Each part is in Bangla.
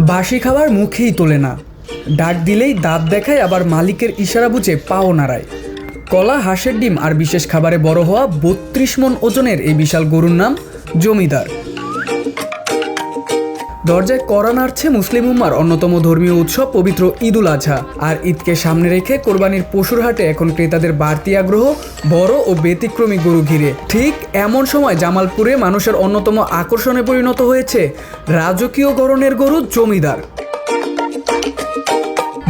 বাসি খাবার মুখেই তোলে না, ডাক দিলেই দাঁত দেখায়, আবার মালিকের ইশারা বুঝে পাও নাড়ায়। কলা, হাঁসের ডিম আর বিশেষ খাবারে বড় হওয়া ৩২ মণ ওজনের এই বিশাল গরুর নাম জমিদার। দরজায় কড়া নাড়ছে মুসলিম উম্মার অন্যতম ধর্মীয় উৎসব পবিত্র ঈদুল আজহা। আর ঈদকে সামনে রেখে কোরবানির পশুর হাটে এখন ক্রেতাদের বাড়তি আগ্রহ বড় ও ব্যতিক্রমী গরু ঘিরে। ঠিক এমন সময় জামালপুরে মানুষের অন্যতম আকর্ষণে পরিণত হয়েছে রাজকীয় গড়নের গরু জমিদার।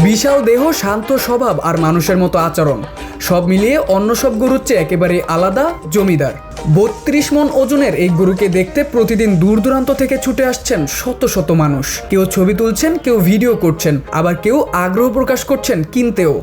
বিশাল দেহ, শান্ত স্বভাব আর মানুষের মতো আচরণ, সব মিলিয়ে অন্য সব গরুর চেয়ে একেবারে আলাদা জমিদার। ৩২ মণ ওজনের এই গরুকে দেখতে প্রতিদিন দূর দূরান্ত থেকে ছুটে আসছেন শত শত মানুষ। কেউ ছবি তুলছেন, কেউ ভিডিও করছেন, আবার কেউ আগ্রহ প্রকাশ করছেন কিনতেও।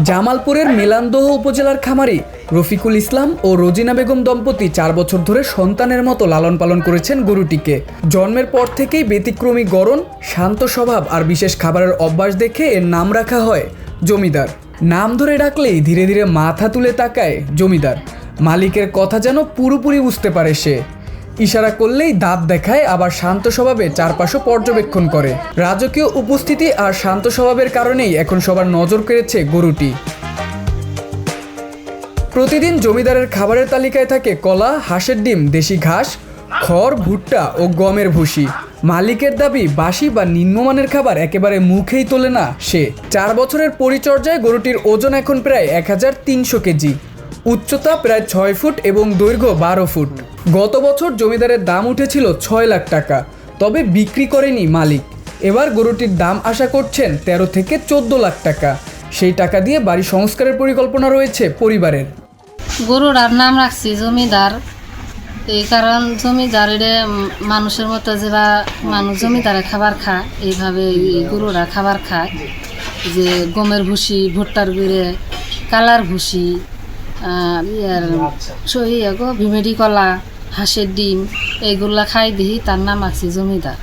জামালপুরের মেলান্দহ উপজেলার খামারি রফিকুল ইসলাম ও রোজিনা বেগম দম্পতি ৪ বছর ধরে সন্তানের মতো লালন পালন করেছেন গরুটিকে। জন্মের পর থেকেই ব্যতিক্রমী গড়ন, শান্ত স্বভাব আর বিশেষ খাবারের অভ্যাস দেখে এর নাম রাখা হয় জমিদার। নাম ধরে ডাকলেই ধীরে ধীরে মাথা তুলে তাকায় জমিদার। মালিকের কথা যেন পুরোপুরি বুঝতে পারে সে। ইশারা করলেই দাঁত দেখায়, আবার শান্ত স্বভাবে চারপাশও পর্যবেক্ষণ করে। রাজকীয় উপস্থিতি আর শান্ত স্বভাবের কারণেই এখন সবার নজর কেড়েছে গরুটি। প্রতিদিন জমিদারের খাবারের তালিকায় থাকে কলা, হাঁসের ডিম, দেশি ঘাস, খড়, ভুট্টা ও গমের ভুসি। মালিকের দাবি, বাসি বা নিম্নমানের খাবার একেবারে মুখেই তোলে না সে। ৪ বছরের পরিচর্যায় গরুটির ওজন এখন প্রায় ১৩০০ কেজি, উচ্চতা প্রায় ৬ ফুট এবং দৈর্ঘ্য ১২ ফুট। গত বছর জমিদারের দাম উঠেছিল ৬ লাখ টাকা, তবে বিক্রি করেনি মালিক। এবার গরুটির দাম আশা করছেন ১৩ থেকে ১৪ লাখ টাকা। সেই টাকা দিয়ে বাড়ি সংস্কারের পরিকল্পনা রয়েছে পরিবারের। গরুটার নাম রাখছি জমিদার, এই কারণ জমিদারের মানুষের মতো যেবা মানুষ জমিদারে খাবার খায়, এইভাবে এই গরুরা খাবার খায়। যে গমের ভুসি, ভুট্টার গুঁড়ে, কালার ভুসি, ভিমেডি কলা, হাঁসের ডিম, এইগুলা খাই দিই। তার নাম আছে জমিদার।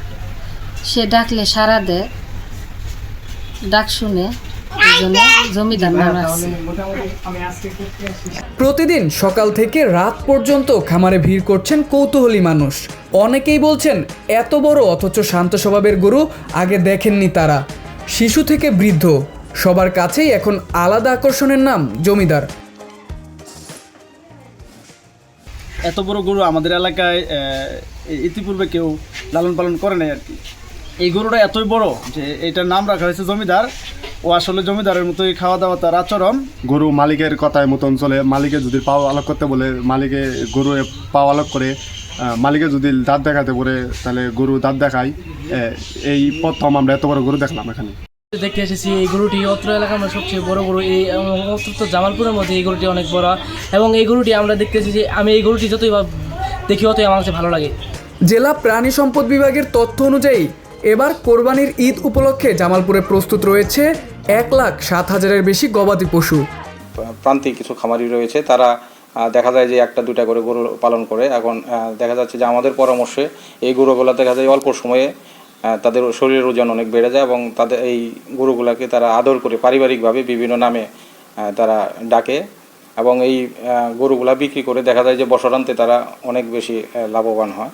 সে ডাকলে সারা দেয়, ডাক শুনে জমিদার নাম আছে। প্রতিদিন সকাল থেকে রাত পর্যন্ত খামারে ভিড় করছেন কৌতূহলী মানুষ। অনেকেই বলছেন এত বড় অথচ শান্ত স্বভাবের গরু আগে দেখেননি তারা। শিশু থেকে বৃদ্ধ সবার কাছেই এখন আলাদা আকর্ষণের নাম জমিদার। এত বড় গরু আমাদের এলাকায় ইতিপূর্বে কেউ লালন পালন করে নাই আর কি। এই গরুটা এতই বড় যে এটার নাম রাখা হয়েছে জমিদার। ও আসলে জমিদারের মতোই খাওয়া দাওয়া, তার আচরণ। গরু মালিকের কথায় মতন চলে। মালিকে যদি পাও আলোক করতে বলে মালিকে গরু পাও আলোক করে, মালিকে যদি দাঁত দেখাতে বলে তাহলে গরু দাঁত দেখায়। এই প্রথম আমরা এত বড় গরু দেখলাম এখানে। দেখতে এসেছি এই গরুটি অত্র এলাকার মধ্যে সবচেয়ে বড় গরু। এই অন্তত জামালপুরের মধ্যে এই গরুটি অনেক বড়, এবং এই গরুটি আমরা দেখতে এসেছি। আমি এই গরুটি যতই দেখি অতই আমার কাছে ভালো লাগে। জেলা প্রাণী সম্পদ বিভাগের তথ্য অনুযায়ী এবার কোরবানির ঈদ উপলক্ষে জামালপুরে প্রস্তুত রয়েছে ১,০৭,০০০-এর বেশি গবাদি পশু। প্রান্তিক কিছু খামারি রয়েছে, তারা দেখা যায় যে ১টা-২টা করে গরু পালন করে। এখন দেখা যাচ্ছে যে আমাদের পরামর্শে এই গরুগুলো দেখা যায় অল্প সময়ে তাদের শরীরের ওজন অনেক বেড়ে যায়, এবং তাদের এই গরুগুলোকে তারা আদর করে পারিবারিকভাবে বিভিন্ন নামে তারা ডাকে, এবং এই গরুগুলা বিক্রি করে দেখা যায় যে বছরান্তে তারা অনেক বেশি লাভবান হয়।